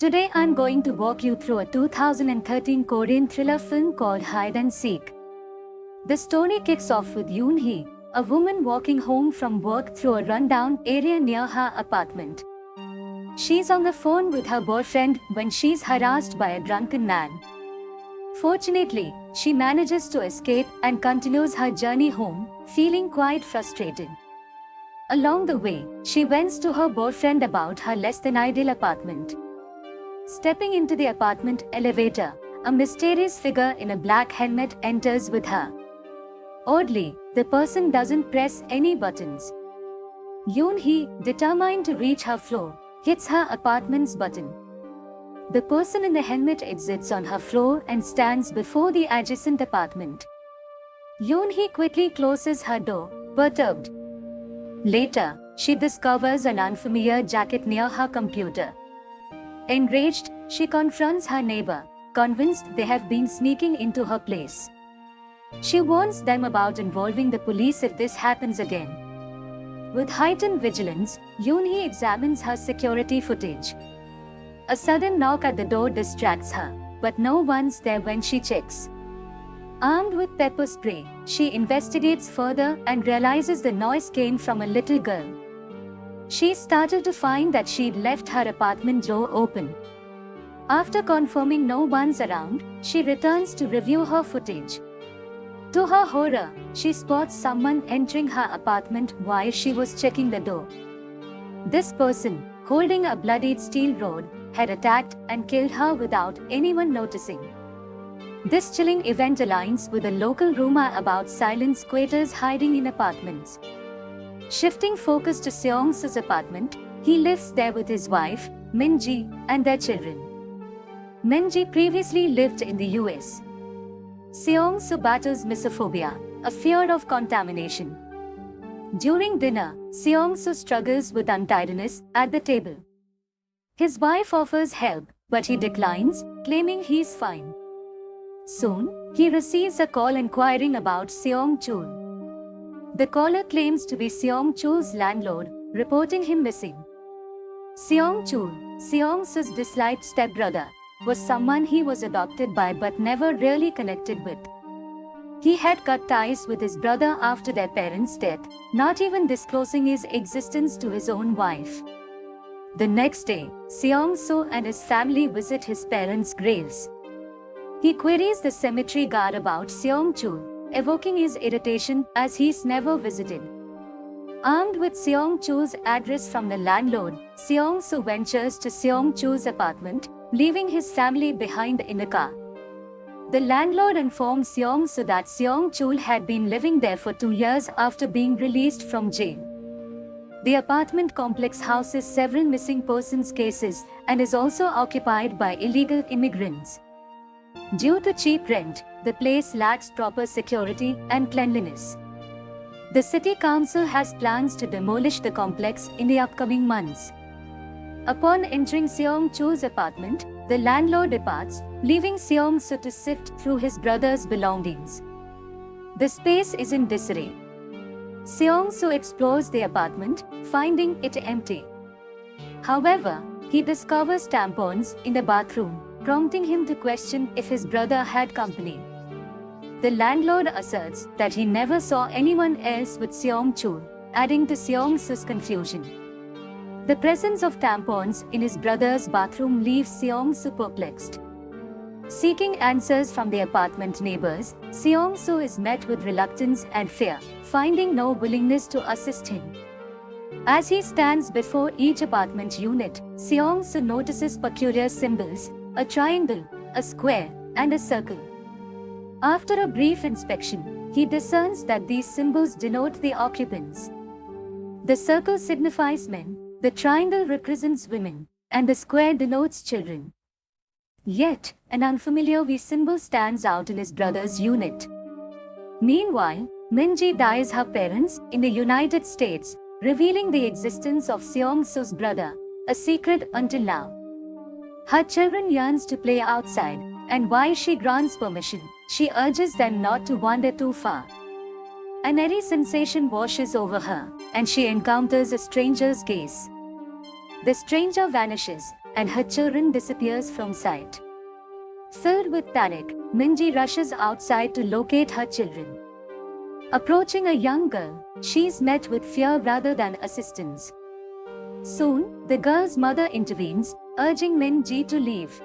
Today I'm going to walk you through a 2013 Korean thriller film called Hide and Seek. The story kicks off with Yoon Hee, a woman walking home from work through a rundown area near her apartment. She's on the phone with her boyfriend when she's harassed by a drunken man. Fortunately, she manages to escape and continues her journey home, feeling quite frustrated. Along the way, she vents to her boyfriend about her less than ideal apartment. Stepping into the apartment elevator, a mysterious figure in a black helmet enters with her. Oddly, the person doesn't press any buttons. Yoon Hee, determined to reach her floor, hits her apartment's button. The person in the helmet exits on her floor and stands before the adjacent apartment. Yoon Hee quickly closes her door, perturbed. Later, she discovers an unfamiliar jacket near her computer. Enraged, she confronts her neighbor, convinced they have been sneaking into her place. She warns them about involving the police if this happens again. With heightened vigilance, Yoon Hee examines her security footage. A sudden knock at the door distracts her, but no one's there when she checks. Armed with pepper spray, she investigates further and realizes the noise came from a little girl. She started to find that she'd left her apartment door open. After confirming no one's around, she returns to review her footage. To her horror, she spots someone entering her apartment while she was checking the door. This person, holding a bloodied steel rod, had attacked and killed her without anyone noticing. This chilling event aligns with a local rumor about silent squatters hiding in apartments. Shifting focus to Seong-soo's apartment, he lives there with his wife, Min-ji, and their children. Min-ji previously lived in the US. Seong-soo battles misophobia, a fear of contamination. During dinner, Seong-soo struggles with untidiness at the table. His wife offers help, but he declines, claiming he's fine. Soon, he receives a call inquiring about Seong-chul. The caller claims to be Seong-chul's landlord, reporting him missing. Seong-chul, Seong-soo's disliked stepbrother, was someone he was adopted by but never really connected with. He had cut ties with his brother after their parents' death, not even disclosing his existence to his own wife. The next day, Seong-soo and his family visit his parents' graves. He queries the cemetery guard about Seong-chul, evoking his irritation as he's never visited. Armed with Seong-chul's address from the landlord, Seong-soo ventures to Seong-chul's apartment, leaving his family behind in a car. The landlord informs Seong-soo that Seong-chul had been living there for 2 years after being released from jail. The apartment complex houses several missing persons cases and is also occupied by illegal immigrants. Due to cheap rent, the place lacks proper security and cleanliness. The city council has plans to demolish the complex in the upcoming months. Upon entering Seong-chul's apartment, the landlord departs, leaving Seong-soo to sift through his brother's belongings. The space is in disarray. Seong-soo explores the apartment, finding it empty. However, he discovers tampons in the bathroom, prompting him to question if his brother had company. The landlord asserts that he never saw anyone else with Seong-chul, adding to Seong-soo's confusion. The presence of tampons in his brother's bathroom leaves Seong-soo perplexed. Seeking answers from the apartment neighbors, Seong-soo is met with reluctance and fear, finding no willingness to assist him. As he stands before each apartment unit, Seong-soo notices peculiar symbols: a triangle, a square, and a circle. After a brief inspection, he discerns that these symbols denote the occupants. The circle signifies men, the triangle represents women, and the square denotes children. Yet, an unfamiliar V symbol stands out in his brother's unit. Meanwhile, Min-ji dies her parents in the United States, revealing the existence of Seong-soo's brother, a secret until now. Her children yearns to play outside, and while she grants permission, she urges them not to wander too far. An airy sensation washes over her, and she encounters a stranger's gaze. The stranger vanishes, and her children disappears from sight. Filled with panic, Minji rushes outside to locate her children. Approaching a young girl, she's met with fear rather than assistance. Soon, the girl's mother intervenes, urging Minji to leave.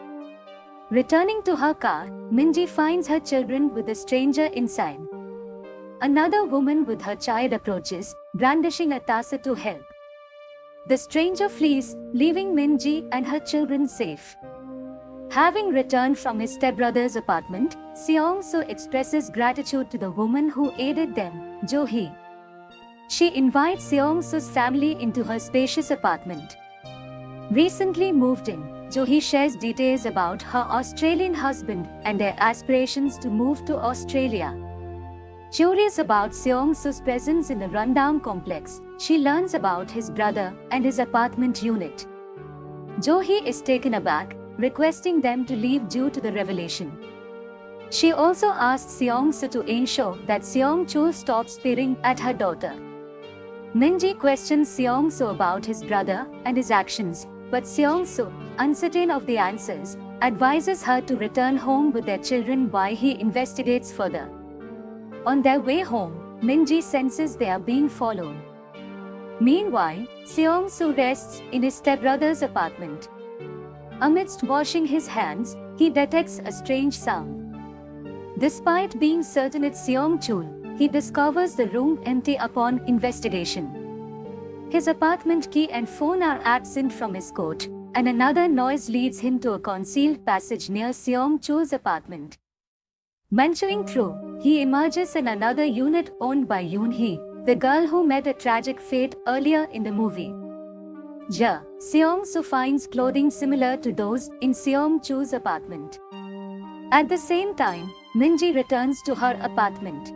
Returning to her car, Minji finds her children with a stranger inside. Another woman with her child approaches, brandishing a taser to help. The stranger flees, leaving Minji and her children safe. Having returned from his stepbrother's apartment, Seong-soo expresses gratitude to the woman who aided them, Jo-hee. She invites Seong-soo's family into her spacious apartment. Recently moved in, Jo-hee shares details about her Australian husband and their aspirations to move to Australia. Curious about Seong-soo's presence in the rundown complex, she learns about his brother and his apartment unit. Jo-hee is taken aback, requesting them to leave due to the revelation. She also asks Seong-soo to ensure that Seong-chul stops peering at her daughter. Minji questions Seong-soo about his brother and his actions, but Seong-soo, uncertain of the answers, advises her to return home with their children while he investigates further. On their way home, Minji senses they are being followed. Meanwhile, Seong-soo rests in his stepbrother's apartment. Amidst washing his hands, he detects a strange sound. Despite being certain it's Seong-chul, he discovers the room empty upon investigation. His apartment key and phone are absent from his coat, and another noise leads him to a concealed passage near Seong-chul's apartment. Venturing through, he emerges in another unit owned by Yoon-hee, the girl who met a tragic fate earlier in the movie. Seong-soo finds clothing similar to those in Seong-chul's apartment. At the same time, Minji returns to her apartment.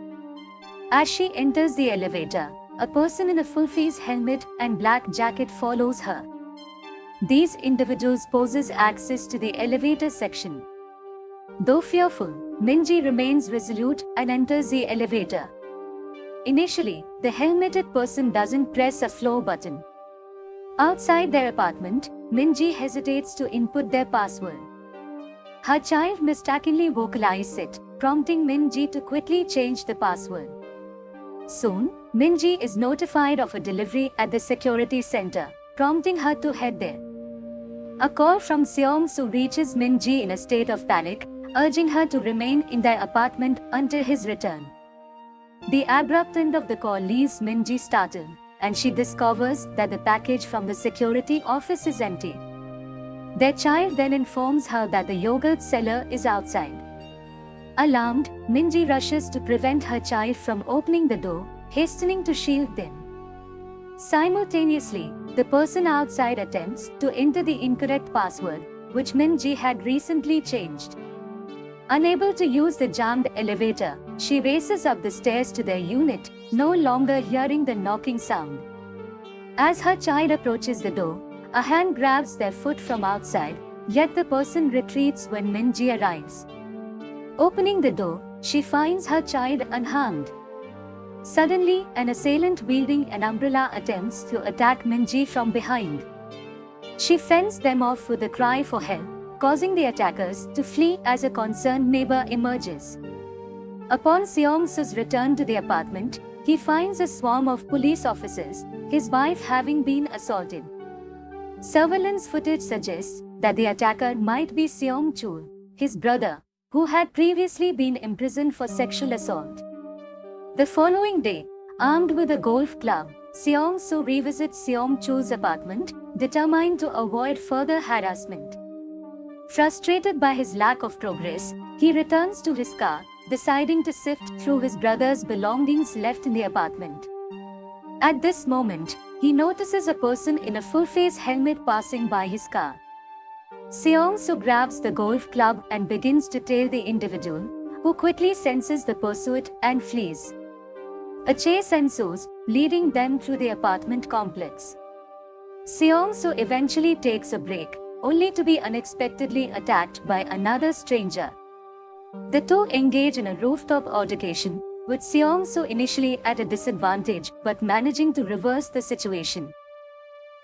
As she enters the elevator, a person in a full-face helmet and black jacket follows her. These individuals poses access to the elevator section. Though fearful, Minji remains resolute and enters the elevator. Initially, the helmeted person doesn't press a floor button. Outside their apartment, Minji hesitates to input their password. Her child mistakenly vocalizes it, prompting Minji to quickly change the password. Soon, Minji is notified of a delivery at the security center, prompting her to head there. A call from Seong-soo reaches Minji in a state of panic, urging her to remain in their apartment until his return. The abrupt end of the call leaves Minji startled, and she discovers that the package from the security office is empty. Their child then informs her that the yogurt seller is outside. Alarmed, Minji rushes to prevent her child from opening the door, hastening to shield them. Simultaneously, the person outside attempts to enter the incorrect password, which Minji had recently changed. Unable to use the jammed elevator, she races up the stairs to their unit, no longer hearing the knocking sound. As her child approaches the door, a hand grabs their foot from outside, yet the person retreats when Minji arrives. Opening the door, she finds her child unharmed. Suddenly, an assailant wielding an umbrella attempts to attack Minji from behind. She fends them off with a cry for help, causing the attackers to flee as a concerned neighbor emerges. Upon Seong-soo's return to the apartment, he finds a swarm of police officers, his wife having been assaulted. Surveillance footage suggests that the attacker might be Seong-chul, his brother, who had previously been imprisoned for sexual assault. The following day, armed with a golf club, Seong-soo revisits Seong-chul's apartment, determined to avoid further harassment. Frustrated by his lack of progress, he returns to his car, deciding to sift through his brother's belongings left in the apartment. At this moment, he notices a person in a full-face helmet passing by his car. Seong-soo grabs the golf club and begins to tail the individual, who quickly senses the pursuit and flees. A chase ensues, leading them through the apartment complex. Seong-soo eventually takes a break, only to be unexpectedly attacked by another stranger. The two engage in a rooftop altercation, with Seong-soo initially at a disadvantage but managing to reverse the situation.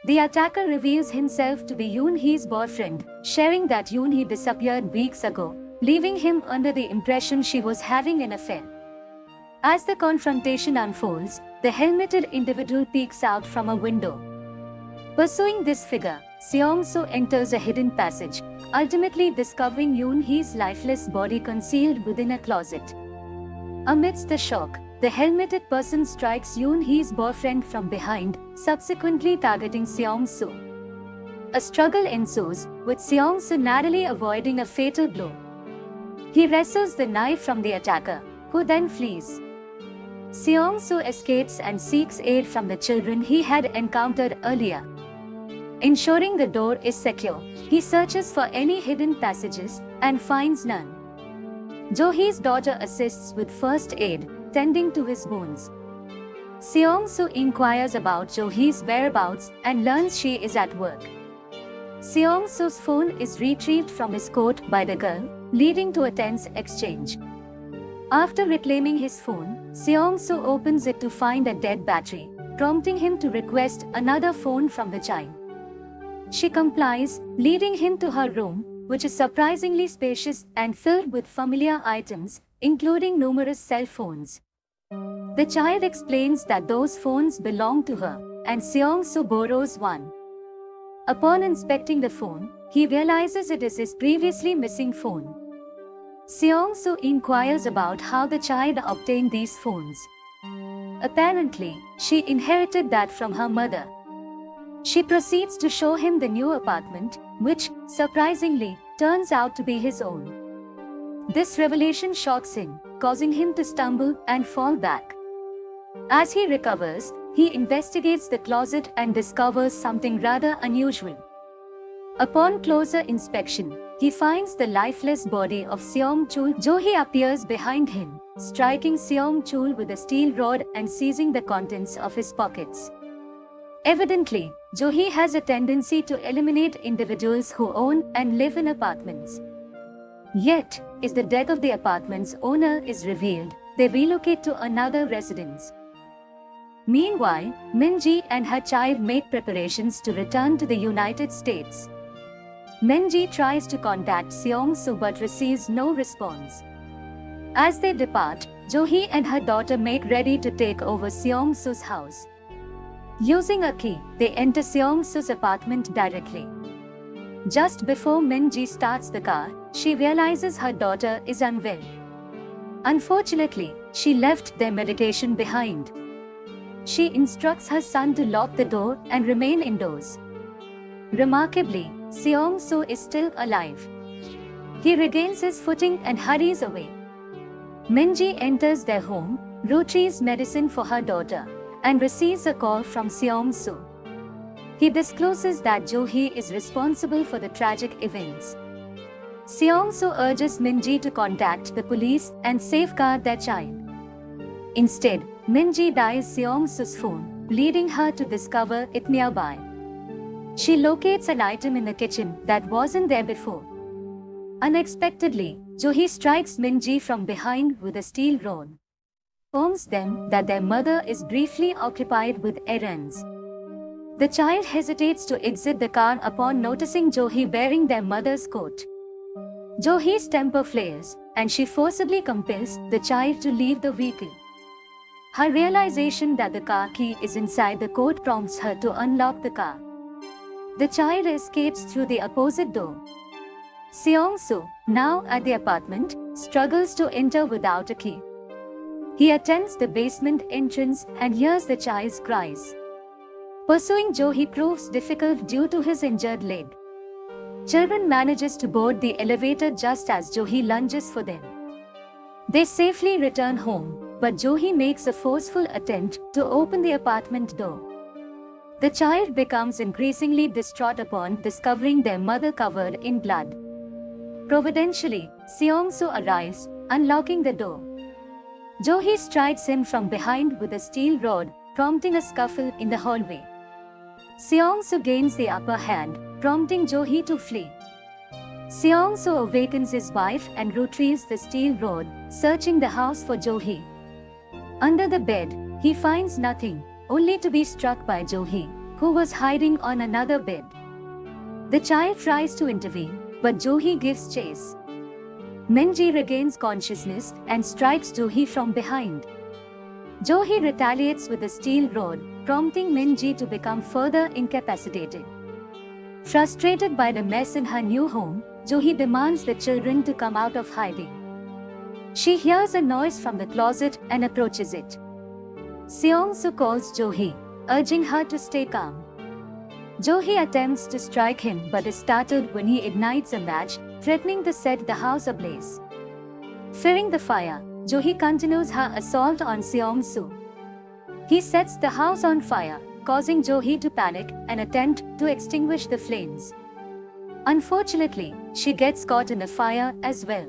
The attacker reveals himself to be Yoon-hee's boyfriend, sharing that Yoon-hee disappeared weeks ago, leaving him under the impression she was having an affair. As the confrontation unfolds, the helmeted individual peeks out from a window. Pursuing this figure, Seong-soo enters a hidden passage, ultimately discovering Yoon-hee's lifeless body concealed within a closet. Amidst the shock, the helmeted person strikes Yoon-hee's boyfriend from behind, subsequently targeting Seong-soo. A struggle ensues, with Seong-soo narrowly avoiding a fatal blow. He wrestles the knife from the attacker, who then flees. Seong-soo escapes and seeks aid from the children he had encountered earlier. Ensuring the door is secure, he searches for any hidden passages and finds none. Jo-hee's daughter assists with first aid, tending to his wounds. Seong-soo inquires about Jo-hee's whereabouts and learns she is at work. Seong-soo's phone is retrieved from his coat by the girl, leading to a tense exchange. After reclaiming his phone, Seong-soo opens it to find a dead battery, prompting him to request another phone from the child. She complies, leading him to her room, which is surprisingly spacious and filled with familiar items, including numerous cell phones. The child explains that those phones belong to her, and Seong-soo borrows one. Upon inspecting the phone, he realizes it is his previously missing phone. Seong-soo inquires about how the child obtained these phones. Apparently, she inherited that from her mother. She proceeds to show him the new apartment, which, surprisingly, turns out to be his own. This revelation shocks him, causing him to stumble and fall back. As he recovers, he investigates the closet and discovers something rather unusual. Upon closer inspection, he finds the lifeless body of Seong-chul. Jo-hee appears behind him, striking Seong-chul with a steel rod and seizing the contents of his pockets. Evidently, Jo-hee has a tendency to eliminate individuals who own and live in apartments. Yet, as the death of the apartment's owner is revealed, they relocate to another residence. Meanwhile, Min-ji and her child make preparations to return to the United States. Min-ji tries to contact Seong-soo but receives no response. As they depart, Jo-hee and her daughter make ready to take over Seong-soo's house. Using a key, they enter Seong-soo's apartment directly. Just before Min-ji starts the car, she realizes her daughter is unwell. Unfortunately, she left their medication behind. She instructs her son to lock the door and remain indoors. Remarkably, Seong-soo is still alive. He regains his footing and hurries away. Min-ji enters their home, retrieves medicine for her daughter, and receives a call from Seong-soo. He discloses that Jo-hee is responsible for the tragic events. Seong-soo urges Min-ji to contact the police and safeguard their child. Instead, Min-ji dials Seong-soo's phone, leading her to discover it nearby. She locates an item in the kitchen that wasn't there before. Unexpectedly, Jo-hee strikes Min-ji from behind with a steel rod. Informs them that their mother is briefly occupied with errands. The child hesitates to exit the car upon noticing Jo-hee wearing their mother's coat. Jo-hee's temper flares, and she forcibly compels the child to leave the vehicle. Her realization that the car key is inside the coat prompts her to unlock the car. The child escapes through the opposite door. Seong-soo, now at the apartment, struggles to enter without a key. He attempts the basement entrance and hears the child's cries. Pursuing Jo-hee proves difficult due to his injured leg. Children manages to board the elevator just as Jo-hee lunges for them. They safely return home, but Jo-hee makes a forceful attempt to open the apartment door. The child becomes increasingly distraught upon discovering their mother covered in blood. Providentially, Seong-soo arrives, unlocking the door. Jo-hee strikes him from behind with a steel rod, prompting a scuffle in the hallway. Seong-soo gains the upper hand, prompting Jo-hee to flee. Seong-soo awakens his wife and retrieves the steel rod, searching the house for Jo-hee. Under the bed, he finds nothing, only to be struck by Jo-hee, who was hiding on another bed. The child tries to intervene, but Jo-hee gives chase. Min-ji regains consciousness and strikes Jo-hee from behind. Jo-hee retaliates with a steel rod, prompting Min-ji to become further incapacitated. Frustrated by the mess in her new home, Jo-hee demands the children to come out of hiding. She hears a noise from the closet and approaches it. Seong-soo calls Jo-hee, urging her to stay calm. Jo-hee attempts to strike him but is startled when he ignites a match, threatening to set the house ablaze. Fearing the fire, Jo-hee continues her assault on Seong-soo. He sets the house on fire, causing Jo-hee to panic and attempt to extinguish the flames. Unfortunately, she gets caught in the fire as well.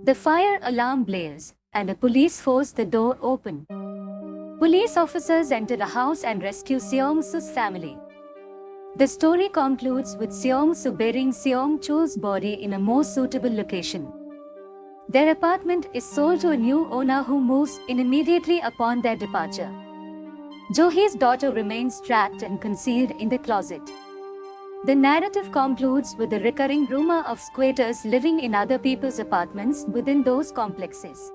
The fire alarm blares, and the police force the door open. Police officers enter the house and rescue Seong-soo's family. The story concludes with Seong-soo burying Seong-chul's body in a more suitable location. Their apartment is sold to a new owner who moves in immediately upon their departure. Jo-hee's daughter remains trapped and concealed in the closet. The narrative concludes with the recurring rumor of squatters living in other people's apartments within those complexes.